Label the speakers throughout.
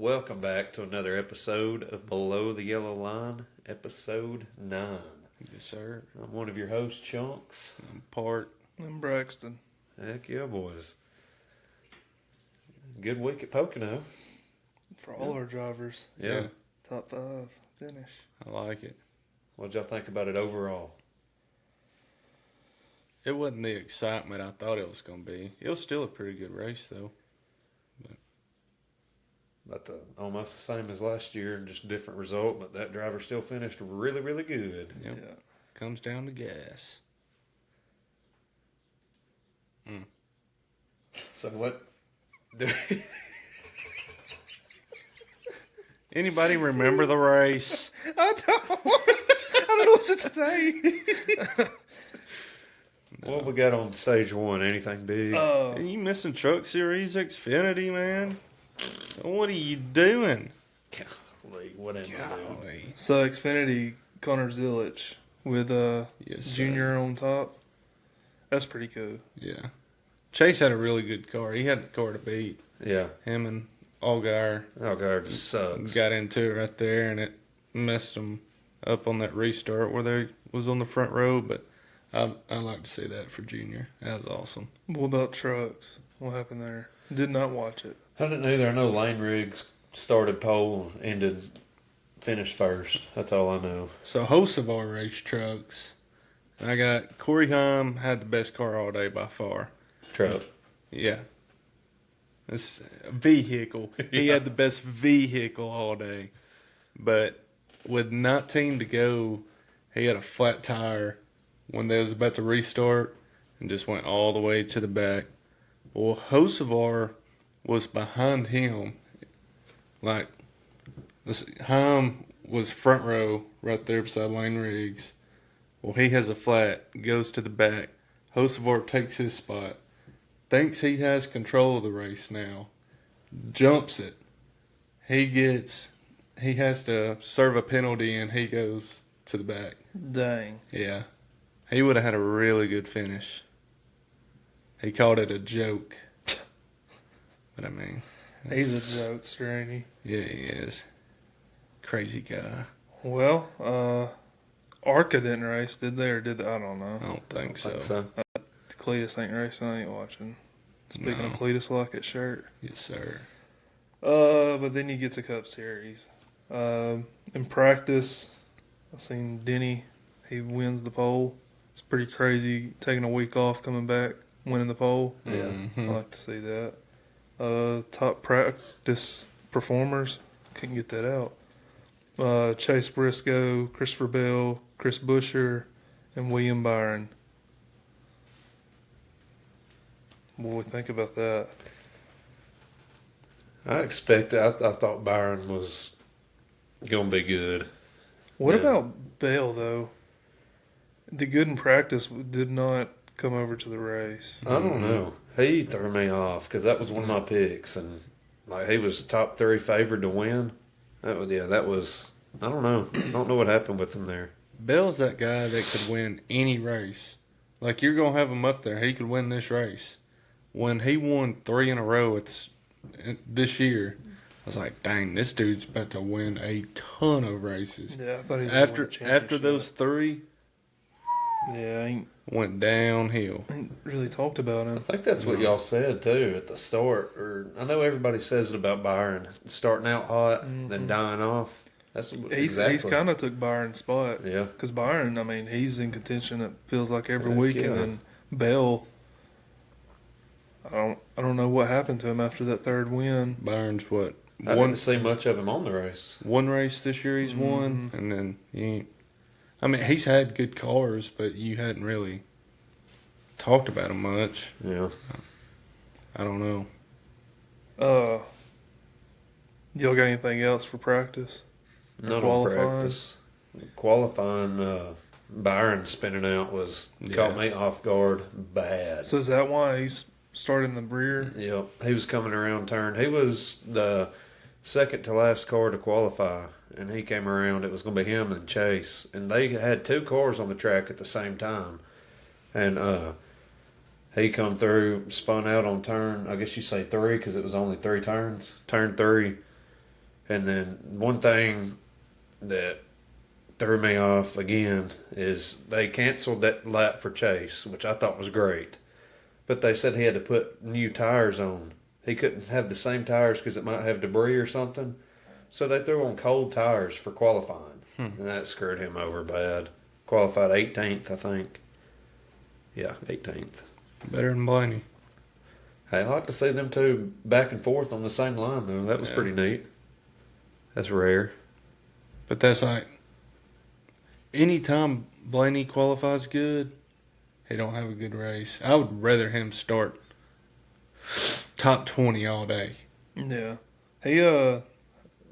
Speaker 1: Welcome back to another episode of Below the Yellow Line, episode 9.
Speaker 2: Yes, sir.
Speaker 1: I'm one of your hosts, Chunks.
Speaker 2: I'm Part.
Speaker 3: And Braxton.
Speaker 1: Heck yeah, boys. Good week at Pocono.
Speaker 3: For all our drivers.
Speaker 1: Yeah.
Speaker 3: Top 5 finish.
Speaker 2: I like it.
Speaker 1: What'd y'all think about it overall?
Speaker 2: It wasn't the excitement I thought it was going to be. It was still a pretty good race, though.
Speaker 1: About almost the same as last year, just a different result, but that driver still finished really, really good.
Speaker 2: Yep.
Speaker 3: Yeah.
Speaker 2: Comes down to gas.
Speaker 1: So what?
Speaker 2: Anybody remember the race?
Speaker 3: I don't know what to say.
Speaker 1: What we got on stage 1? Anything big?
Speaker 2: Are you missing Truck Series Xfinity, man? What are you doing?
Speaker 1: Golly, what am I doing?
Speaker 2: Golly.
Speaker 3: So Xfinity, Connor Zilich with
Speaker 2: Yes, sir.
Speaker 3: Junior on top. That's pretty cool.
Speaker 2: Yeah. Chase had a really good car. He had the car to beat.
Speaker 1: Yeah.
Speaker 2: Him and Allgaier
Speaker 1: Oh, God, it just sucks.
Speaker 2: got into it right there, and it messed them up on that restart where they was on the front row. But I like to see that for Junior. That was awesome.
Speaker 3: What about trucks? What happened there? Did not watch it.
Speaker 1: I didn't either. I know Lane Riggs started pole, finished first. That's all I know.
Speaker 2: So hosts of our race trucks, I got Corey Heim had the best car all day by far.
Speaker 1: Truck.
Speaker 2: Yeah. It's a vehicle. He had the best vehicle all day. But with 19 to go, he had a flat tire when they was about to restart and just went all the way to the back. Well, Hocevar was behind him. Like, Heim was front row right there beside Lane Riggs. Well, he has a flat, goes to the back. Hocevar takes his spot. Thinks he has control of the race now. Jumps it. He has to serve a penalty and he goes to the back.
Speaker 3: Dang.
Speaker 2: Yeah. He would have had a really good finish. He called it a joke. But I mean.
Speaker 3: He's a jokester, ain't he?
Speaker 2: Yeah, he is. Crazy guy.
Speaker 3: Well, Arca didn't race, did they? Or did they? I don't know.
Speaker 2: I don't think so.
Speaker 3: Cletus ain't racing, I ain't watching. Speaking
Speaker 2: No.
Speaker 3: of Cletus Lockett shirt.
Speaker 2: Yes, sir.
Speaker 3: But then you get to Cup Series. In practice, I seen Denny. He wins the pole. It's pretty crazy taking a week off, coming back, winning the pole.
Speaker 1: Yeah.
Speaker 2: Mhm.
Speaker 3: I like to see that. Top practice performers. Couldn't get that out. Chase Briscoe, Christopher Bell, Chris Buescher, and William Byron. What do we think about that?
Speaker 1: I thought Byron was going to be good.
Speaker 3: What
Speaker 1: Yeah.
Speaker 3: about Bell, though? The good in practice did not come over to the race.
Speaker 1: I don't know. He threw me off because that was one of my picks. And like he was top 3 favored to win. That was, I don't know. I don't know what happened with him there.
Speaker 2: Bell's that guy that could win any race. Like, you're going to have him up there. He could win this race. When he won 3 in a row this year, I was like, dang, this dude's about to win a ton of races.
Speaker 3: Yeah, I thought he was
Speaker 2: After those 3
Speaker 3: Yeah, I
Speaker 2: went downhill.
Speaker 3: ain't really talked about
Speaker 1: I
Speaker 3: him.
Speaker 1: think that's what y'all said too at the start. Or I know everybody says it about Byron starting out hot, then dying off. That's
Speaker 3: He's kind of took Byron's spot.
Speaker 1: Yeah.
Speaker 3: Because Byron, I mean, he's in contention. It feels like every
Speaker 1: Heck
Speaker 3: week,
Speaker 1: yeah.
Speaker 3: and then Bell. I don't know what happened to him after that third win.
Speaker 2: Byron's what?
Speaker 1: I didn't see much of him on the race.
Speaker 2: One race this year he's won, and then he ain't. I mean, he's had good cars, but you hadn't really talked about him much.
Speaker 1: Yeah.
Speaker 2: I don't know.
Speaker 3: Y'all got anything else for practice?
Speaker 1: Not
Speaker 3: Qualifying?
Speaker 1: on practice. Qualifying, Byron spinning out caught me off guard bad.
Speaker 3: So is that why he's starting the rear?
Speaker 1: Yep. He was coming around turn. He was the second to last car to qualify, and he came around. It was going to be him and Chase, and they had 2 cars on the track at the same time. And he come through, spun out on turn, I guess you say 3 because it was only 3 turns. Turn 3, And then one thing that threw me off again is they canceled that lap for Chase, which I thought was great. But they said he had to put new tires on. He couldn't have the same tires because it might have debris or something. So they threw on cold tires for qualifying. And that screwed him over bad. Qualified 18th, I think. Yeah, 18th.
Speaker 2: Better than Blaney.
Speaker 1: Hey, I like to see them two back and forth on the same line, though. That was pretty neat. That's rare.
Speaker 2: But that's like, anytime Blaney qualifies good, he don't have a good race. I would rather him start top 20 all day.
Speaker 3: Yeah.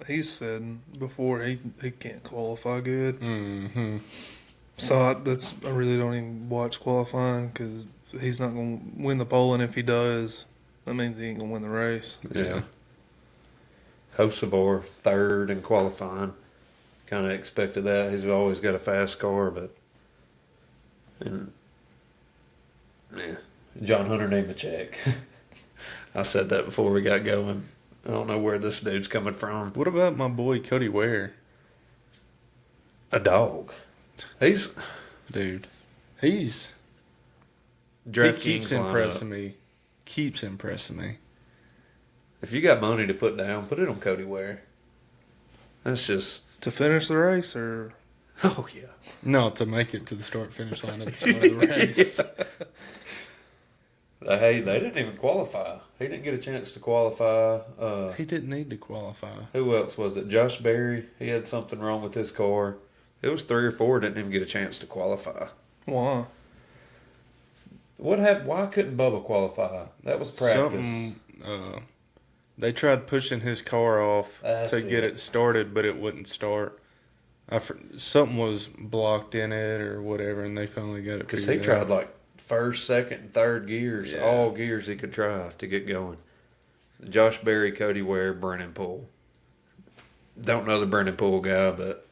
Speaker 3: He said before he can't qualify good.
Speaker 2: Mm-hmm.
Speaker 3: So I really don't even watch qualifying because he's not going to win the pole, and if he does, that means he ain't going to win the race.
Speaker 1: Yeah. Kosovar, third in qualifying. Kind of expected that. He's always got a fast car, yeah. John Hunter named a check. I said that before we got going. I don't know where this dude's coming from.
Speaker 2: What about my boy Cody Ware?
Speaker 1: A dog.
Speaker 2: Dude, he keeps impressing me. Keeps impressing me.
Speaker 1: If you got money to put down, put it on Cody Ware. That's just...
Speaker 3: To finish the race, or?
Speaker 1: Oh, yeah.
Speaker 2: No, to make it to the start-finish line at the start of the race.
Speaker 1: Hey, they didn't even qualify. He didn't get a chance to qualify.
Speaker 2: He didn't need to qualify.
Speaker 1: Who else was it? Josh Berry. He had something wrong with his car. It was 3 or 4 didn't even get a chance to qualify.
Speaker 3: Why?
Speaker 1: What happened? Why couldn't Bubba qualify? That was practice.
Speaker 2: They tried pushing his car off
Speaker 1: That's
Speaker 2: to get it started, but it wouldn't start. Something was blocked in it or whatever, and they finally got it
Speaker 1: Because
Speaker 2: figured
Speaker 1: he tried
Speaker 2: out.
Speaker 1: like first, second, and third gears,
Speaker 2: Yeah.
Speaker 1: all gears he could try to get going. Josh Berry, Cody Ware, Brennan Poole. Don't know the Brennan Poole guy, but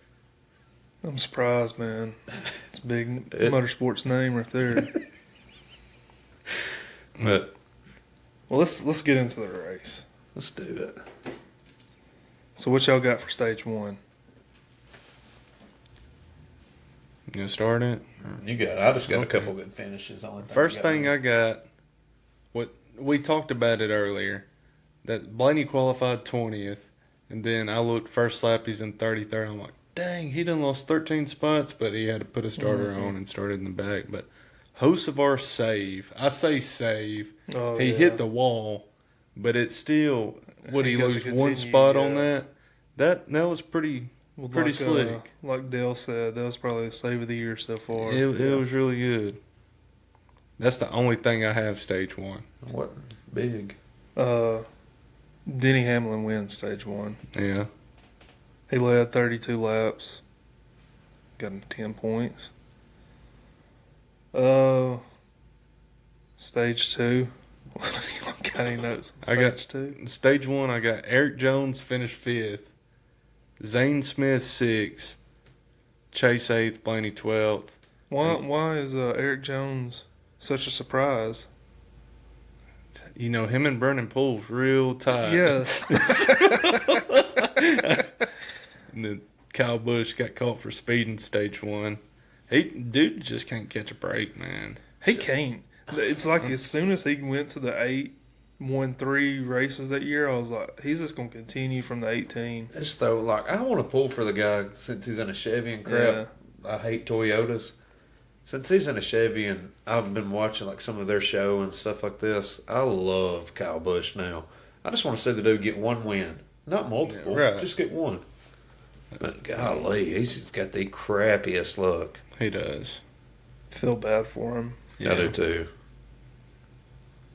Speaker 3: I'm surprised, man. It's a big motorsports name right there.
Speaker 1: but
Speaker 3: Well, let's get into the race.
Speaker 1: let's do it.
Speaker 3: So what y'all got for stage one?
Speaker 2: You gonna start it?
Speaker 1: You got it. I just got a
Speaker 2: Okay.
Speaker 1: couple good finishes on it.
Speaker 2: First thing I got, what we talked about it earlier, that Blaney qualified 20th, and then I looked first lap, he's in 33rd. I'm like, dang, he done lost 13 spots, but he had to put a starter on and started in the back. But Hocevar save, I say save.
Speaker 3: Oh,
Speaker 2: He
Speaker 3: yeah.
Speaker 2: hit the wall, but it's still, would he
Speaker 3: got to
Speaker 2: lose one
Speaker 3: continue,
Speaker 2: spot on
Speaker 3: yeah.
Speaker 2: that? That was pretty slick.
Speaker 3: Like Dale said, that was probably the save of the year so far.
Speaker 2: It was really good. That's the only thing I have stage one.
Speaker 1: What big?
Speaker 3: Denny Hamlin wins stage one.
Speaker 2: Yeah.
Speaker 3: He led 32 laps. Got him 10 points. Stage two. Got any notes on
Speaker 2: I got
Speaker 3: stage two?
Speaker 2: stage one. I got Eric Jones finished 5th, Zane Smith 6th, Chase 8th, Blaney 12th.
Speaker 3: Why is Eric Jones such a surprise?
Speaker 2: You know, him and Brennan Poole's real tight.
Speaker 3: Yeah.
Speaker 2: And then Kyle Busch got caught for speeding stage one. Dude just can't catch a break, man.
Speaker 3: He can't. It's like as soon as he went to the 8, won 3 races that year, I was like, he's just going to continue from the 18.
Speaker 1: Just though, like I want to pull for the guy since he's in a Chevy and crap. I hate Toyotas. Since he's in a Chevy and I've been watching like some of their show and stuff like this, I love Kyle Busch now. I just want to see the dude get one win, not multiple.
Speaker 2: Yeah, right.
Speaker 1: Just get one. But golly, he's got the crappiest look.
Speaker 2: He does.
Speaker 3: Feel bad for him.
Speaker 1: I do too.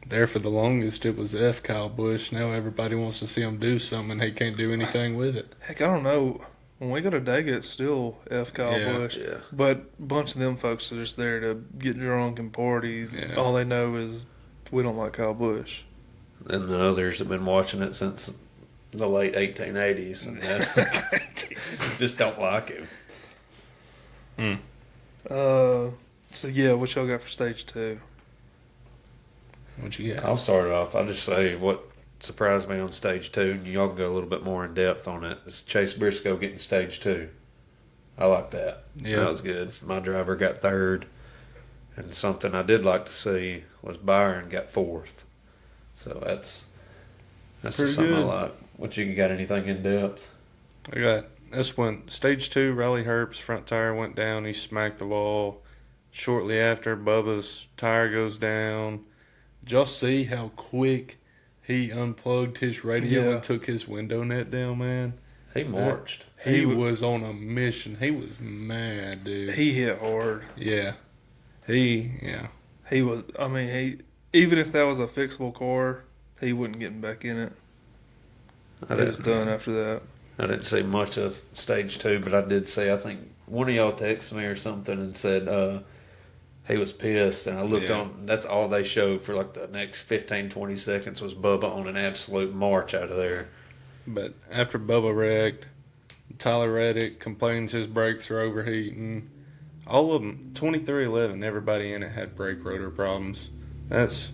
Speaker 2: There for the longest, it was F Kyle Busch. Now everybody wants to see him do something, and he can't do anything with it.
Speaker 3: Heck, I don't know. When we go to Dega, it's still F. Kyle Busch.
Speaker 1: Yeah.
Speaker 3: But a bunch of them folks are just there to get drunk and party.
Speaker 2: Yeah.
Speaker 3: All they know is we don't like Kyle Busch.
Speaker 1: And the others have been watching it since the late 1880s, and just don't like him.
Speaker 3: So yeah, what y'all got for stage two?
Speaker 2: What you got?
Speaker 1: I'll start it off. I'll just say what surprised me on stage 2, and y'all can go a little bit more in depth on it. It's Chase Briscoe getting stage 2. I like that.
Speaker 2: Yeah.
Speaker 1: That was good. My driver got 3rd. And something I did like to see was Byron got 4th. So that's
Speaker 2: Pretty
Speaker 1: just something
Speaker 2: good.
Speaker 1: I like. What you got anything in depth?
Speaker 2: That's when stage 2, Riley Herbst's front tire went down. He smacked the wall. Shortly after, Bubba's tire goes down. Did y'all see how quick he unplugged his radio
Speaker 3: Yeah.
Speaker 2: and took his window net down, man?
Speaker 1: He marched.
Speaker 2: He was on a mission. He was mad, dude.
Speaker 3: He hit hard.
Speaker 2: Yeah.
Speaker 3: He was. I mean, even if that was a fixable car, he wouldn't get back in it.
Speaker 1: I
Speaker 3: It was
Speaker 1: didn't,
Speaker 3: done after that.
Speaker 1: I didn't see much of stage 2, but I did see, I think one of y'all texted me or something and said he was pissed. And I looked
Speaker 2: Yeah.
Speaker 1: on, that's all they showed for like the next 15, 20 seconds was Bubba on an absolute march out of there.
Speaker 2: But after Bubba wrecked, Tyler Reddick complains his brakes are overheating. All of them, 2311, everybody in it had brake rotor problems. That's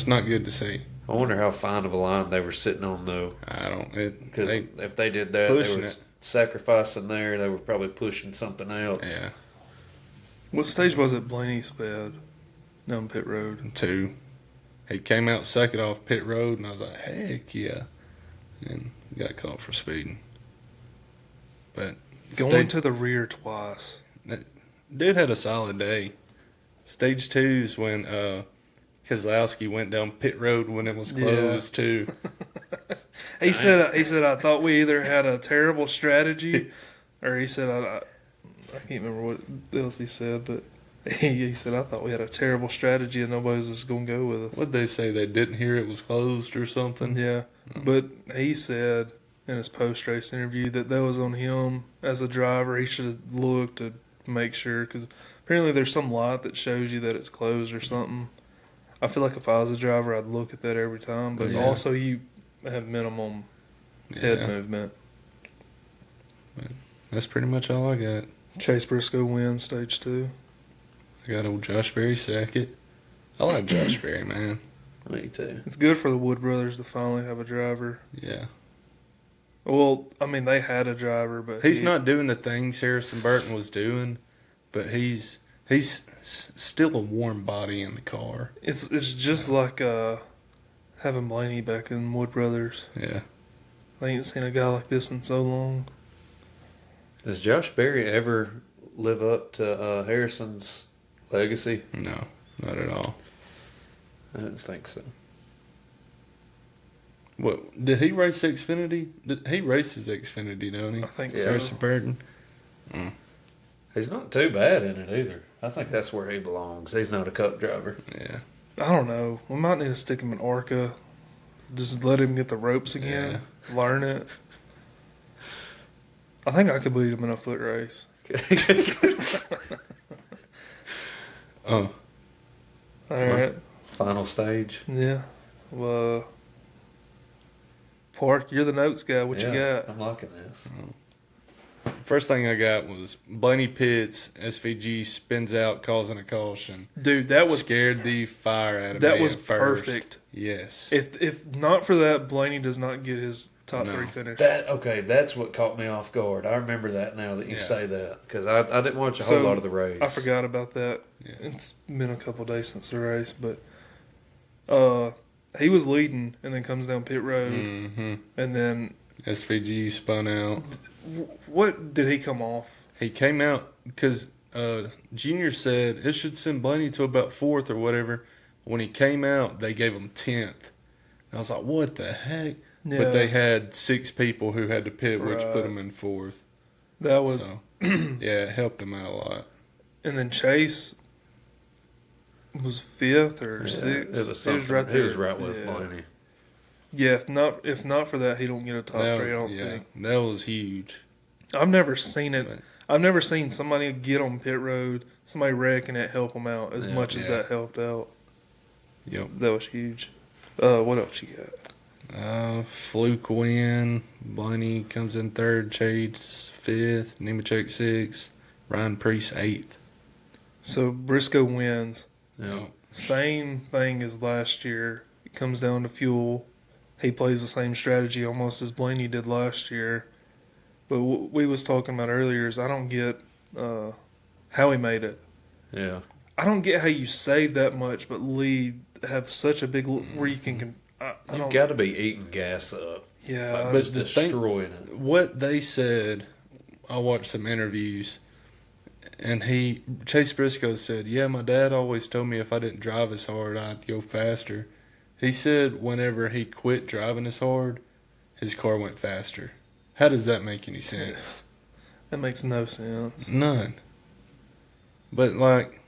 Speaker 2: not good to see.
Speaker 1: I wonder how fine of a line they were sitting on though.
Speaker 2: I don't.
Speaker 1: Because if they did that, they
Speaker 2: pushing
Speaker 1: were
Speaker 2: it.
Speaker 1: sacrificing there. They were probably pushing something else.
Speaker 2: Yeah,
Speaker 3: What stage was it Blaney sped down pit road?
Speaker 2: 2. He came out second off pit road, and I was like, heck yeah. And got caught for speeding. But
Speaker 3: Going to the rear twice.
Speaker 2: dude had a solid day. Stage 2's when Keselowski went down pit road when it was closed too.
Speaker 3: He said, I thought we either had a terrible strategy, or he said, I can't remember what else he said, but he said, I thought we had a terrible strategy and nobody was just going to go with us.
Speaker 2: What'd they say? They didn't hear it was closed or something?
Speaker 3: Yeah, but he said in his post-race interview that was on him as a driver. He should have looked to make sure, because apparently there's some light that shows you that it's closed or something. I feel like if I was a driver, I'd look at that every time, but
Speaker 2: Yeah.
Speaker 3: also you have minimum head
Speaker 2: Yeah.
Speaker 3: movement.
Speaker 2: That's pretty much all I got.
Speaker 3: Chase Briscoe wins stage 2.
Speaker 2: I got old Josh Berry second. I like Josh Berry, man.
Speaker 1: Me too.
Speaker 3: It's good for the Wood brothers to finally have a driver.
Speaker 2: Yeah.
Speaker 3: Well, I mean, they had a driver, but
Speaker 2: He's not doing the things Harrison Burton was doing, but he's still a warm body in the car.
Speaker 3: It's just like having Blaney back in Wood brothers.
Speaker 2: Yeah.
Speaker 3: I ain't seen a guy like this in so long.
Speaker 1: Does Josh Berry ever live up to Harrison's legacy?
Speaker 2: No, not at all.
Speaker 1: I didn't think so.
Speaker 2: What did he race Xfinity? He races Xfinity, don't he?
Speaker 3: I think
Speaker 1: Yeah.
Speaker 3: so.
Speaker 2: Harrison Burton.
Speaker 1: He's not too bad in it either. I think that's where he belongs. He's not a cup driver.
Speaker 2: Yeah.
Speaker 3: I don't know. We might need to stick him in Orca. Just let him get the ropes again. Learn it. I think I could beat him in a foot race.
Speaker 2: Oh,
Speaker 3: All right.
Speaker 1: Final stage.
Speaker 3: Yeah. Well, Park, you're the notes guy. What you got?
Speaker 1: I'm liking this.
Speaker 2: first thing I got was Blaney Pitts. SVG spins out, causing a caution.
Speaker 3: Dude, that was
Speaker 2: Scared the fire out of
Speaker 3: that
Speaker 2: me
Speaker 3: was
Speaker 2: at first.
Speaker 3: perfect.
Speaker 2: Yes.
Speaker 3: If not for that, Blaney does not get his top
Speaker 2: No.
Speaker 3: 3 finish.
Speaker 1: That's what caught me off guard. I remember that now that you
Speaker 2: Yeah.
Speaker 1: say that because I didn't watch a
Speaker 3: So,
Speaker 1: whole lot of the race.
Speaker 3: I forgot about that.
Speaker 2: Yeah.
Speaker 3: It's been a couple days since the race, but he was leading and then comes down pit road,
Speaker 2: Mm-hmm.
Speaker 3: and then
Speaker 2: SVG spun out.
Speaker 3: what did he come off?
Speaker 2: He came out because Junior said it should send Blaney to about 4th or whatever. When he came out, they gave him 10th. I was like, what the heck?
Speaker 3: Yeah,
Speaker 2: But they had 6 people who had to pit, which
Speaker 3: Right.
Speaker 2: put him in 4th.
Speaker 3: that was,
Speaker 2: So, yeah, it helped him out a lot.
Speaker 3: and then Chase was 5th or
Speaker 1: Yeah,
Speaker 3: 6th.
Speaker 1: It was something. He was right with
Speaker 3: yeah.
Speaker 1: Blaney.
Speaker 3: Yeah, if not for that, he don't get a top 3. I don't
Speaker 2: yeah,
Speaker 3: think.
Speaker 2: that was huge.
Speaker 3: I've never seen it.
Speaker 2: But-
Speaker 3: I've never seen somebody get on pit road, somebody wreck, and it help them out as
Speaker 1: Yeah.
Speaker 3: much as
Speaker 2: Yeah.
Speaker 3: that helped out.
Speaker 2: Yep.
Speaker 3: That was huge. What else you got?
Speaker 2: Fluke win. Blaney comes in 3rd. Chase 5th. Nemechek 6th. Ryan Priest 8th.
Speaker 3: So Briscoe wins.
Speaker 1: Yeah.
Speaker 3: Same thing as last year. It comes down to fuel. he plays the same strategy almost as Blaney did last year. But what we was talking about earlier is I don't get how he made it.
Speaker 1: Yeah.
Speaker 3: I don't get how you save that much, but lead have such a big where you can. I
Speaker 1: You've
Speaker 3: don't.
Speaker 1: got to be eating gas up.
Speaker 3: Yeah,
Speaker 1: Like,
Speaker 2: But
Speaker 1: just
Speaker 2: the thing-
Speaker 1: destroying it.
Speaker 2: What they said, I watched some interviews, and Chase Briscoe said, "Yeah, my dad always told me if I didn't drive as hard, I'd go faster." He said whenever he quit driving as hard, his car went faster. How does that make any sense?
Speaker 3: that makes no sense.
Speaker 2: None. But like,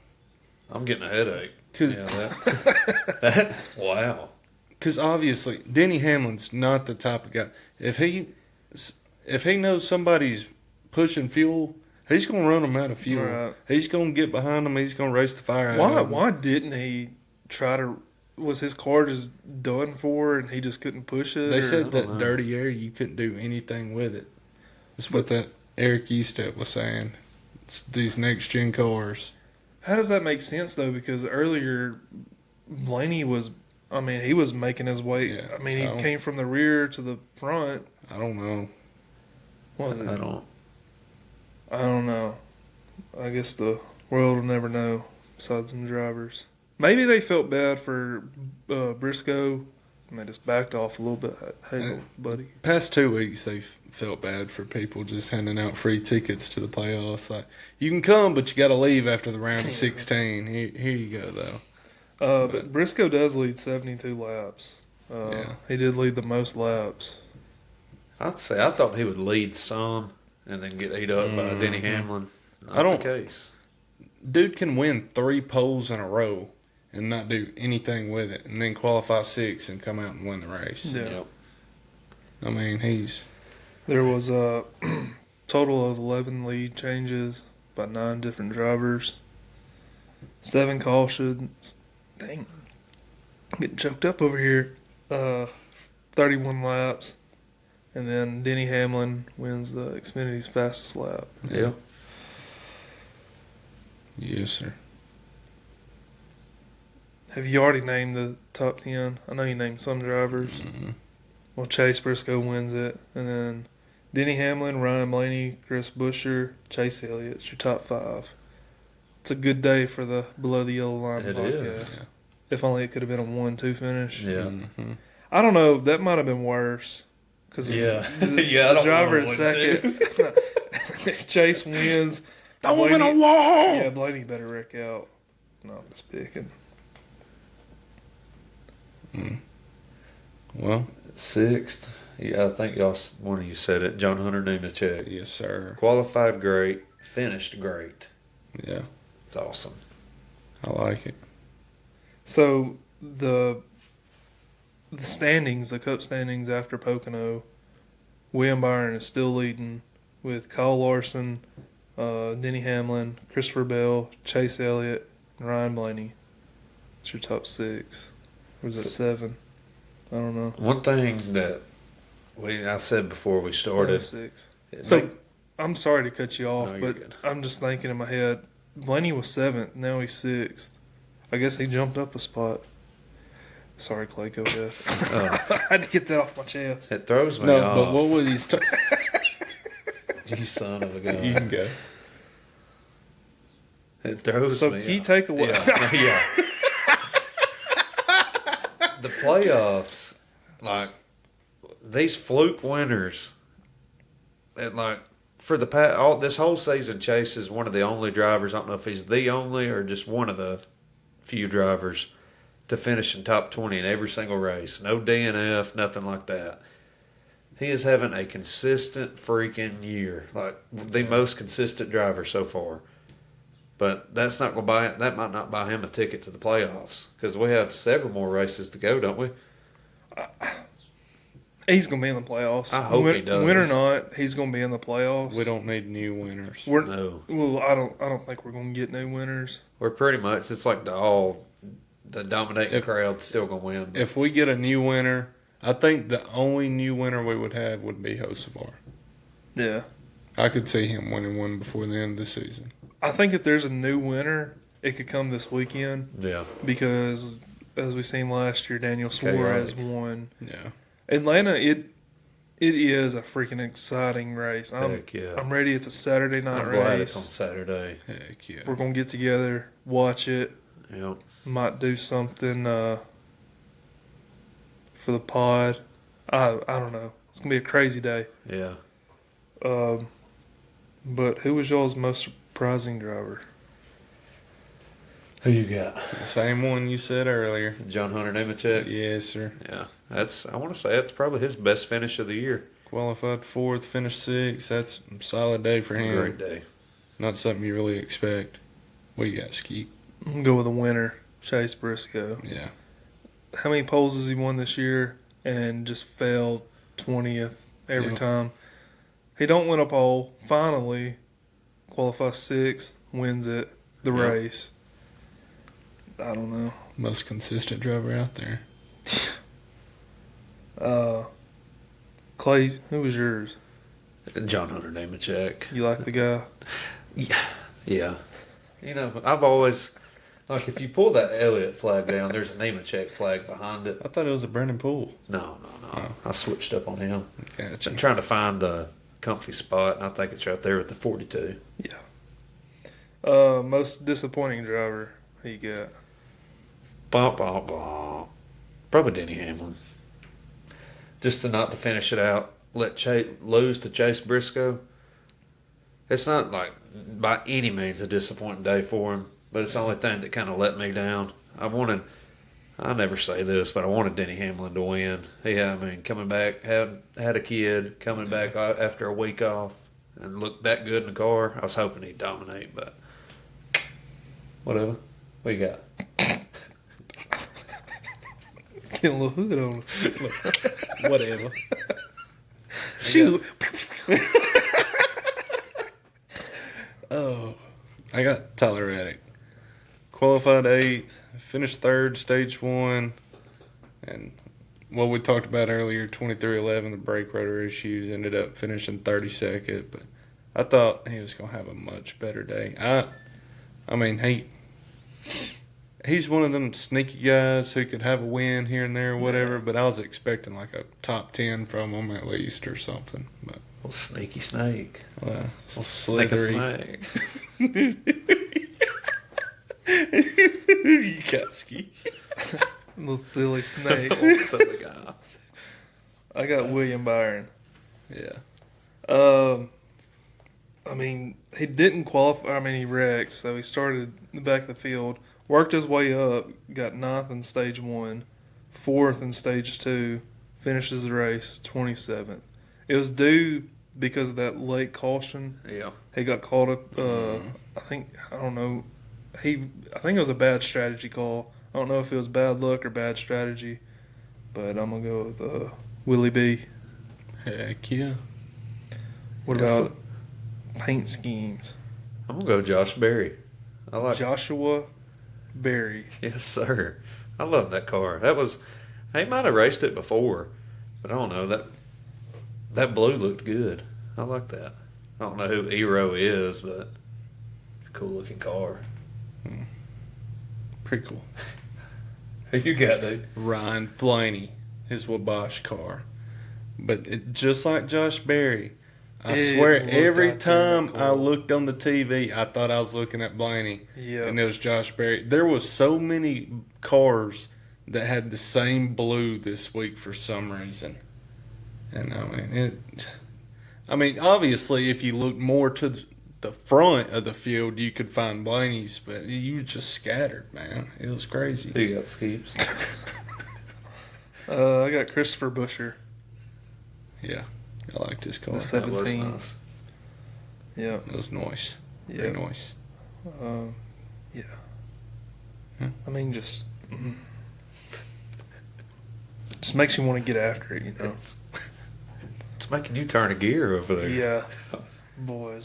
Speaker 1: I'm getting a headache.
Speaker 2: 'cause
Speaker 1: Yeah, wow.
Speaker 2: Because obviously, Denny Hamlin's not the type of guy. If he knows somebody's pushing fuel, he's gonna run them out of fuel.
Speaker 3: Right.
Speaker 2: He's gonna get behind them. He's gonna race the fire out of them.
Speaker 3: Why didn't he try to? Was his car just done for and he just couldn't push it?
Speaker 2: They
Speaker 3: or-
Speaker 2: said
Speaker 1: I don't
Speaker 2: that
Speaker 1: know.
Speaker 2: dirty air, you couldn't do anything with it. That's what that Eric Estep was saying. It's these next gen cars.
Speaker 3: How does that make sense though? Because earlier, Blaney was. I mean, he was making his way.
Speaker 2: Yeah,
Speaker 3: I mean,
Speaker 2: I
Speaker 3: he
Speaker 2: don't-
Speaker 3: came from the rear to the front.
Speaker 2: I don't know.
Speaker 3: What was it?
Speaker 1: I don't.
Speaker 3: I don't know. I guess the world will never know. Besides some drivers, maybe they felt bad for Briscoe, and they just backed off a little bit. Hey, buddy.
Speaker 2: Past 2 weeks, they've felt bad for people just handing out free tickets to the playoffs. Like, you can come, but you got to leave after the round of 16. Here you go, though.
Speaker 3: But Briscoe does lead 72 laps.
Speaker 2: Yeah.
Speaker 3: He did lead the most laps.
Speaker 1: I'd say I thought he would lead some and then get ate up by Denny Hamlin. Not
Speaker 2: I don't-
Speaker 1: the case.
Speaker 2: Dude can win 3 poles in a row and not do anything with it, and then qualify 6 and come out and win the race.
Speaker 3: Yeah.
Speaker 1: Yep.
Speaker 2: I mean, he's
Speaker 3: There was a total of 11 lead changes by 9 different drivers. 7 cautions. Dang. I'm getting choked up over here. 31 laps. And then Denny Hamlin wins the Xfinity's fastest lap.
Speaker 1: Yeah.
Speaker 2: yes, sir.
Speaker 3: Have you already named the top 10? I know you named some drivers.
Speaker 2: Mhm.
Speaker 3: Well, Chase Briscoe wins it. And then Denny Hamlin, Ryan Blaney, Chris Buescher, Chase Elliott's your top 5. It's a good day for the Below the Yellow Line
Speaker 1: It
Speaker 3: podcast.
Speaker 1: is.
Speaker 3: If only it could have been a 1-2 finish.
Speaker 1: Yeah.
Speaker 2: Mhm.
Speaker 3: I don't know. That might have been worse. Because
Speaker 1: Yeah.
Speaker 3: the,
Speaker 1: Yeah, I
Speaker 3: the
Speaker 1: don't
Speaker 3: driver
Speaker 1: want
Speaker 3: at
Speaker 1: one,
Speaker 3: second. If Chase wins.
Speaker 2: Throw him in a
Speaker 3: Blaney-
Speaker 2: wall!
Speaker 3: Yeah, Blaney better wreck out. No, I'm just picking.
Speaker 2: Well,
Speaker 1: Sixth. Yeah, I think one of you said it. John Hunter Nemechek.
Speaker 2: yes, sir.
Speaker 1: Qualified great. Finished great.
Speaker 2: Yeah,
Speaker 1: It's awesome.
Speaker 2: I like it.
Speaker 3: So the standings, the Cup standings after Pocono, William Byron is still leading with Kyle Larson, Denny Hamlin, Christopher Bell, Chase Elliott, and Ryan Blaney. It's your top 6. Or is it 7? I don't know.
Speaker 1: One thing that I said before we started.
Speaker 3: 6.
Speaker 1: it
Speaker 3: So
Speaker 1: make-
Speaker 3: I'm sorry to cut you off,
Speaker 1: No, you're
Speaker 3: but
Speaker 1: good.
Speaker 3: I'm just thinking in my head, Blaney was 7th, now he's 6th. I guess he jumped up a spot. Sorry, Clay, go ahead. I had to get that off my chest.
Speaker 1: it throws me
Speaker 2: No,
Speaker 1: off.
Speaker 2: but what was he?
Speaker 1: You son of a gun.
Speaker 2: You can go.
Speaker 1: It throws
Speaker 3: So
Speaker 1: me
Speaker 3: key
Speaker 1: off.
Speaker 3: takeaway.
Speaker 1: Yeah. The playoffs, like these fluke winners, and like for the this whole season, Chase is one of the only drivers. I don't know if he's the only or just one of the few drivers to finish in top 20 in every single race. No DNF, nothing like that. He is having a consistent freaking year, like the most consistent driver so far. But that's not going to buy. That might not buy him a ticket to the playoffs because we have several more races to go, don't we?
Speaker 3: He's going to be in the playoffs.
Speaker 1: I hope he does.
Speaker 3: Win or not, he's going to be in the playoffs.
Speaker 2: We don't need new winners.
Speaker 1: No,
Speaker 3: Well, I don't think we're going to get new winners.
Speaker 1: we're pretty much. It's like the dominating crowd's still going to win.
Speaker 2: If we get a new winner, I think the only new winner we would have would be Hocevar.
Speaker 3: Yeah.
Speaker 2: I could see him winning one before the end of the season.
Speaker 3: I think if there's a new winner, it could come this weekend
Speaker 1: Yeah,
Speaker 3: because, as we seen last year, Daniel
Speaker 1: Okay,
Speaker 3: Suarez
Speaker 1: right.
Speaker 3: won.
Speaker 2: Yeah.
Speaker 3: Atlanta, it is a freaking exciting race.
Speaker 1: Heck yeah.
Speaker 3: I'm ready. It's a Saturday night
Speaker 1: I'm
Speaker 3: race.
Speaker 1: glad it's on Saturday.
Speaker 2: Heck yeah.
Speaker 3: We're gonna get together, watch it.
Speaker 1: Yep.
Speaker 3: Might do something for the pod. I don't know. It's gonna be a crazy day.
Speaker 1: Yeah.
Speaker 3: But who was y'all's most surprising driver?
Speaker 1: Who you got?
Speaker 2: The same one you said earlier.
Speaker 1: John Hunter Nemechek?
Speaker 2: Yes, sir.
Speaker 1: Yeah. I want to say that's probably his best finish of the year.
Speaker 2: Qualified 4th, finished 6th. That's a solid day for him.
Speaker 1: Great day.
Speaker 2: Not something you really expect. What you got, Skeet?
Speaker 3: I'm gonna go with the winner, Chase Briscoe.
Speaker 2: Yeah.
Speaker 3: How many poles has he won this year and just failed 20th every
Speaker 2: Yep.
Speaker 3: time? He don't win a pole. Finally, qualifies 6th, wins it, the
Speaker 1: Yep.
Speaker 3: race. I don't know.
Speaker 2: Most consistent driver out there.
Speaker 3: Clay, who was yours?
Speaker 1: John Hunter Nemechek.
Speaker 3: You like the guy?
Speaker 1: Yeah. You know, I've always, like, if you pull that Elliott flag down, there's a Nemechek flag behind it.
Speaker 2: I thought it was a Brendan Poole.
Speaker 1: No.
Speaker 2: Oh.
Speaker 1: I switched up on him.
Speaker 2: Gotcha.
Speaker 1: I'm trying to find the comfy spot, and I think it's right there with the 42.
Speaker 3: Most disappointing driver he got.
Speaker 1: Probably Denny Hamlin. Just to finish it out, lose to Chase Briscoe. It's not like by any means a disappointing day for him, but it's the only thing that kind of let me down. I never say this, but I wanted Denny Hamlin to win. Coming back, had a kid, coming back after a week off, and looked that good in the car. I was hoping he'd dominate, but whatever. What you got?
Speaker 3: Get a little hood on him.
Speaker 2: Whatever.
Speaker 3: Shoot.
Speaker 2: Oh, I got Tyler Reddick. Qualified 8th, finished 3rd, stage 1, and what we talked about earlier, 2311, the brake rotor issues, ended up finishing 32nd, but I thought he was going to have a much better day. I mean, he's one of them sneaky guys who could have a win here and there or whatever, but I was expecting like a top 10 from him at least or something. But
Speaker 1: Little sneaky snake.
Speaker 2: slithery.
Speaker 1: Snake.
Speaker 2: You got ski.
Speaker 3: Little silly snake.
Speaker 1: Silly guy.
Speaker 3: I got William Byron.
Speaker 2: Yeah.
Speaker 3: He didn't qualify. He wrecked, so he started in the back of the field, worked his way up, got 9th in stage 1, 4th in stage 2, finishes the race 27th. It was due because of that late caution.
Speaker 1: Yeah.
Speaker 3: He got caught up. I think it was a bad strategy call. I don't know if it was bad luck or bad strategy, but I'm gonna go with Willie B.
Speaker 2: Heck yeah.
Speaker 3: What about paint schemes?
Speaker 1: I'm gonna go Josh Berry. I like.
Speaker 3: Joshua Berry.
Speaker 1: Yes, sir. I love that car. He might have raced it before, but I don't know that blue looked good. I like that. I don't know who Eero is, but cool looking car.
Speaker 2: Pretty cool.
Speaker 1: Who you got, dude?
Speaker 2: Ryan Blaney, his Wabash car. But just like Josh Berry, I
Speaker 3: It
Speaker 2: swear
Speaker 3: looked
Speaker 2: every
Speaker 3: identical.
Speaker 2: time I looked on the TV, I thought I was looking at Blaney.
Speaker 3: Yeah.
Speaker 2: And it was Josh Berry. There was so many cars that had the same blue this week for some reason. And obviously if you look more to the front of the field, you could find Blaney's, but you just scattered, man. It was crazy.
Speaker 1: Who you got, Skeeps?
Speaker 3: I got Christopher Busher,
Speaker 2: Yeah, I liked his car.
Speaker 3: the
Speaker 1: That was
Speaker 3: 17.
Speaker 1: nice.
Speaker 3: Yeah.
Speaker 2: It was nice.
Speaker 3: Yeah.
Speaker 2: Very nice.
Speaker 3: Yeah.
Speaker 2: Hmm.
Speaker 3: Just makes you want to get after it,
Speaker 1: It's making you turn a gear over there.
Speaker 3: Yeah. Boys.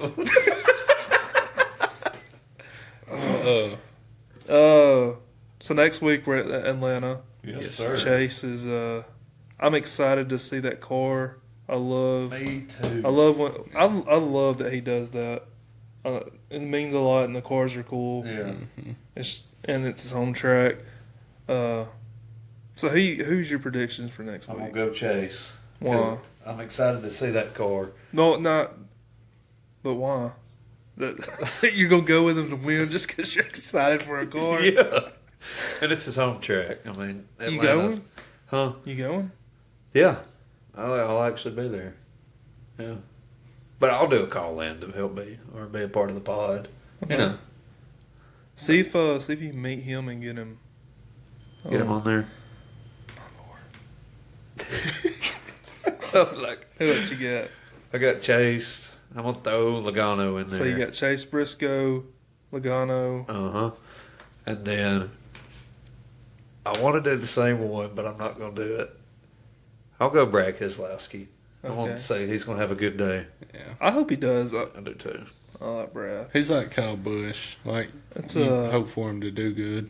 Speaker 3: So next week we're at Atlanta.
Speaker 1: Yes,
Speaker 3: Chase is. I'm excited to see that car. I love
Speaker 1: too.
Speaker 3: I love that he does that. It means a lot, and the cars are cool.
Speaker 1: Yeah.
Speaker 3: It's his home track. So who's your predictions for next
Speaker 1: I'm gonna
Speaker 3: week?
Speaker 1: go Chase.
Speaker 3: Why?
Speaker 1: I'm excited to see that car.
Speaker 3: No, not. But why? That you're gonna go with him to win just because you're excited for a car?
Speaker 1: Yeah, and it's his home track. I mean,
Speaker 3: You
Speaker 1: Atlanta's-
Speaker 3: going?
Speaker 1: Huh?
Speaker 3: You going?
Speaker 1: Yeah, I'll actually be there. Yeah, but I'll do a call in to help me or be a part of the pod. You know,
Speaker 3: See if you can meet him and get him.
Speaker 1: get him on there. Like,
Speaker 3: Who else you got?
Speaker 1: I got Chase. I'm gonna throw Logano in there.
Speaker 3: So you got Chase Briscoe, Logano.
Speaker 1: And then I want to do the same one, but I'm not gonna do it. I'll go Brad Keselowski. I want
Speaker 3: Okay.
Speaker 1: to say he's gonna have a good day.
Speaker 2: Yeah.
Speaker 3: I hope he does. I
Speaker 1: I do too.
Speaker 3: like Brad.
Speaker 2: He's like Kyle Busch. Like,
Speaker 3: It's
Speaker 2: you hope for him to do good.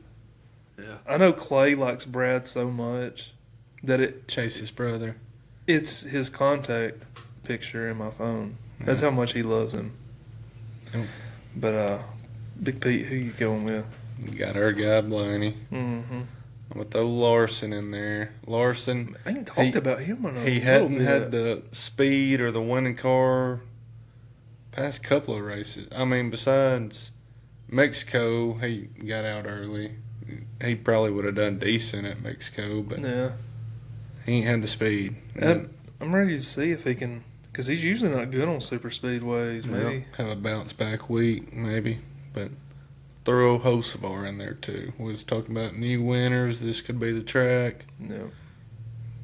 Speaker 1: Yeah.
Speaker 3: I know Clay likes Brad so much that
Speaker 2: Chase his brother.
Speaker 3: it's his contact picture in my phone. That's how much he loves him.
Speaker 2: Oh.
Speaker 3: But Big Pete, who you going with?
Speaker 2: We got our guy Blaney.
Speaker 3: Mm-hmm.
Speaker 2: I'm gonna throw Larson in there. Larson,
Speaker 3: I ain't talked about him in a
Speaker 2: he
Speaker 3: little
Speaker 2: hadn't
Speaker 3: bit.
Speaker 2: had the speed or the winning car past couple of races. I mean, besides Mexico, he got out early. He probably would have done decent at Mexico, but
Speaker 3: Yeah.
Speaker 2: he ain't had the speed.
Speaker 3: I'm ready to see if he can, because he's usually not good on super speedways. Maybe.
Speaker 2: Have a bounce back week, maybe. But throw Hocevar in there too. We was talking about new winners. This could be the track.
Speaker 3: No.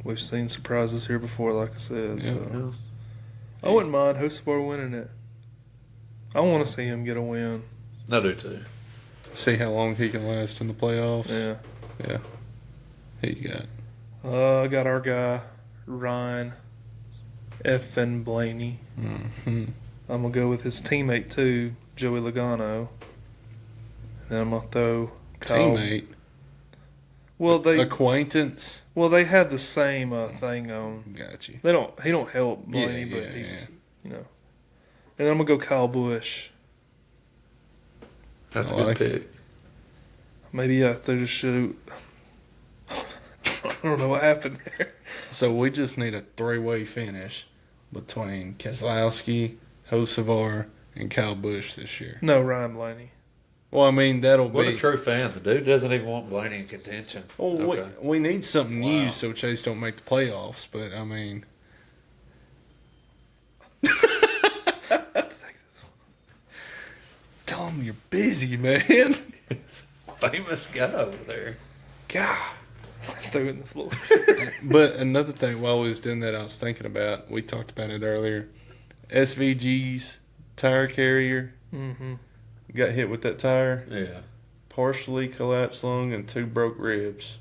Speaker 3: We've seen surprises here before, like I said.
Speaker 2: Yeah.
Speaker 3: So I wouldn't mind Hosapar winning it. I want to see him get a win.
Speaker 1: I do too.
Speaker 2: See how long he can last in the playoffs.
Speaker 3: Yeah.
Speaker 2: Yeah. Who you got?
Speaker 3: I got our guy Ryan F. Blaney.
Speaker 2: Mm-hmm.
Speaker 3: I'm gonna go with his teammate too, Joey Logano. Then I'm gonna throw Kyle.
Speaker 2: Teammate.
Speaker 3: Well, they
Speaker 2: Acquaintance.
Speaker 3: have the same thing on.
Speaker 2: Got you.
Speaker 3: He don't help Blaney,
Speaker 2: Yeah,
Speaker 3: but
Speaker 2: yeah,
Speaker 3: he's
Speaker 2: yeah.
Speaker 3: just, you know. And then I'm gonna go Kyle Busch.
Speaker 1: That's
Speaker 2: I
Speaker 1: a good
Speaker 2: like
Speaker 1: pick.
Speaker 3: Maybe I threw the shoot. I don't know what happened there.
Speaker 2: So we just need a three-way finish between Keselowski, Hocevar, and Kyle Busch this year.
Speaker 3: No, Ryan Blaney.
Speaker 2: Well, I mean, that'll
Speaker 1: What
Speaker 2: be...
Speaker 1: a true fan. The dude doesn't even want Blaney in contention.
Speaker 2: Well,
Speaker 1: Okay.
Speaker 2: we need something new
Speaker 1: Wow.
Speaker 2: so Chase don't make the playoffs, but I mean... Tell him you're busy, man.
Speaker 1: Famous guy over there.
Speaker 2: God.
Speaker 3: Threw it in the floor.
Speaker 2: But another thing, while we was doing that, I was thinking about, we talked about it earlier, SVG's tire carrier
Speaker 3: Mm-hmm.
Speaker 2: got hit with that tire,
Speaker 1: Yeah.
Speaker 2: partially collapsed lung and 2 broke ribs.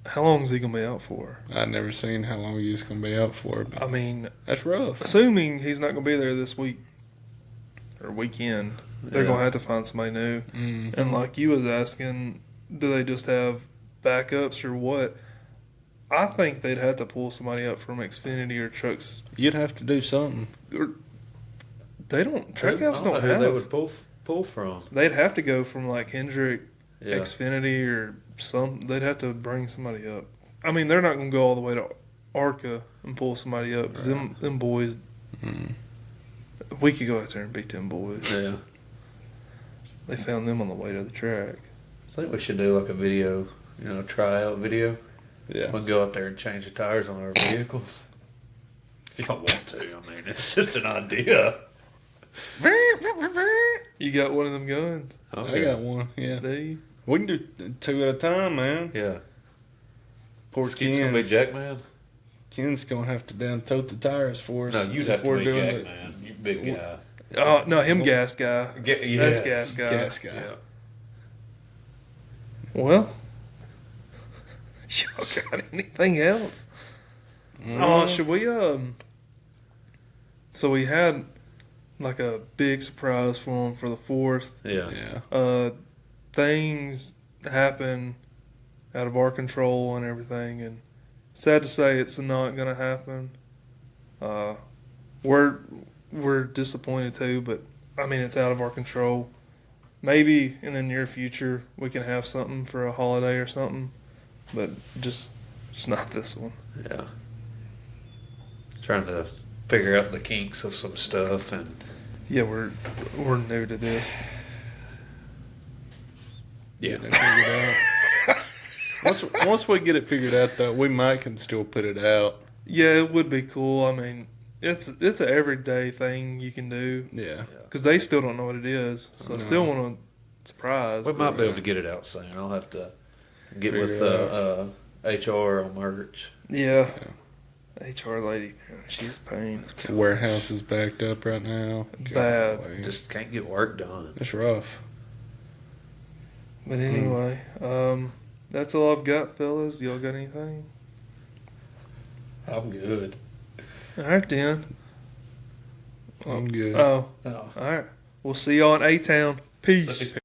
Speaker 3: How long is he gonna be out for?
Speaker 2: I'd never seen how long he was going to be out for, but
Speaker 3: I mean,
Speaker 2: that's rough.
Speaker 3: assuming he's not gonna be there this week or weekend, they're
Speaker 1: Yeah.
Speaker 3: gonna have to find somebody new.
Speaker 2: Mm.
Speaker 3: And like you was asking, do they just have backups or what? I think they'd have to pull somebody up from Xfinity or Trucks.
Speaker 2: You'd have to do something.
Speaker 3: They don't. Trackhouse
Speaker 1: I don't know
Speaker 3: don't
Speaker 1: who
Speaker 3: have.
Speaker 1: they would pull from.
Speaker 3: They'd have to go from like Hendrick,
Speaker 1: Yeah.
Speaker 3: Xfinity, or some. They'd have to bring somebody up. I mean, they're not gonna go all the way to Arca and pull somebody up because them boys.
Speaker 2: Mm.
Speaker 3: We could go out there and beat them boys.
Speaker 1: Yeah.
Speaker 3: They found them on the way to the track.
Speaker 1: I think we should do like a video, tryout video.
Speaker 2: Yeah.
Speaker 1: We can go out there and change the tires on our vehicles. If you don't want to, I mean, it's just an idea.
Speaker 3: You got one of them guns?
Speaker 2: I got one, yeah.
Speaker 3: Do you?
Speaker 2: We can do 2 at a time, man.
Speaker 1: Yeah.
Speaker 2: Poor
Speaker 1: Skeet's gonna be Jackman.
Speaker 2: Ken's going to have to down tote the tires for us.
Speaker 1: No, you'd
Speaker 2: if
Speaker 1: have to
Speaker 2: we're
Speaker 1: be
Speaker 2: doing it.
Speaker 1: Jackman. You big guy.
Speaker 3: Oh no, him gas guy.
Speaker 1: Yeah.
Speaker 3: That's gas guy.
Speaker 2: Gas guy.
Speaker 1: Yeah.
Speaker 3: Well, y'all got anything else? Oh, should we So we had like a big surprise for him for the 4th.
Speaker 1: Yeah.
Speaker 2: Yeah.
Speaker 3: Things happen out of our control and everything, and sad to say it's not gonna happen. We're disappointed too, but I mean it's out of our control. Maybe in the near future we can have something for a holiday or something, but just not this one.
Speaker 1: Yeah. Trying to figure out the kinks of some stuff and
Speaker 3: Yeah, we're new to this.
Speaker 2: Getting it figured out. Once we get it figured out, though, we might can still put it out.
Speaker 3: Yeah, it would be cool. I mean, it's an everyday thing you can do
Speaker 2: Yeah.
Speaker 3: because they still don't know what it is, so I still want to surprise.
Speaker 1: we might be able to get it out soon. I'll have to get with
Speaker 2: Figure
Speaker 1: HR on merch.
Speaker 3: Yeah. HR lady, man, she's a pain.
Speaker 2: Warehouse is backed up right now.
Speaker 3: Bad.
Speaker 2: Golly.
Speaker 1: Just can't get work done.
Speaker 2: It's rough.
Speaker 3: But anyway, that's all I've got, fellas. Y'all got anything?
Speaker 1: I'm good.
Speaker 3: All right, then.
Speaker 2: I'm good.
Speaker 3: Oh,
Speaker 1: Oh.
Speaker 3: all right. We'll see y'all in A-Town. Peace.